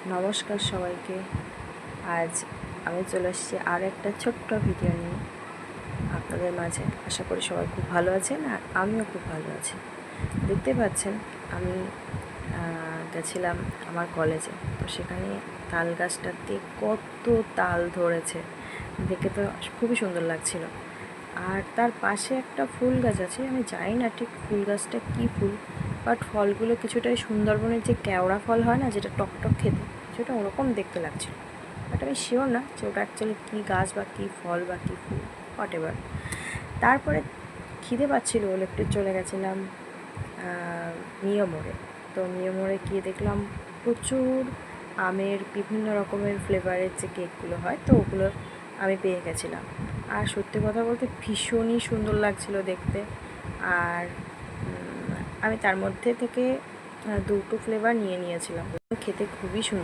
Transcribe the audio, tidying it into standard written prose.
নমস্কার সবাইকে। আজ আমি চলে এসেছি আর একটা ছোট্ট ভিডিও নিয়ে আপনাদের মাঝে। আশা করি সবাই খুব ভালো আছেন আর আমিও খুব ভালো আছি। দেখতে পাচ্ছেন আমি গেছিলাম আমার কলেজে, তো সেখানে তাল গাছটাতে কত তাল ধরেছে, দেখে তো খুবই সুন্দর লাগছিল। আর তার পাশে একটা ফুল গাছ আছে, আমি জানি না ঠিক ফুল গাছটা কী ফুল, বাট ফলগুলো কিছুটাই সুন্দরবনের যে কেওড়া ফল হয় না, যেটা টকটক খেতে, কিছুটা ওরকম দেখতে লাগছিল। বাট আমি শিওর না যে ওটা অ্যাকচুয়ালি কী গাছ বা কী ফল বা কী ফুল, হোয়াট এভার। তারপরে খিদে পাচ্ছিল বলে একটু চলে গেছিলাম মিও মোড়ে। তো মিও মোড়ে গিয়ে দেখলাম প্রচুর আমের বিভিন্ন রকমের ফ্লেভারের যে কেকগুলো হয়, তো ওগুলো আমি পেয়ে গেছিলাম। আর সত্যি কথা বলতে ভীষণই সুন্দর লাগছিল দেখতে। আর আমি তার মধ্যে থেকে দুটো ফ্লেভার নিয়েছিলাম। খেতে খুবই সুন্দর।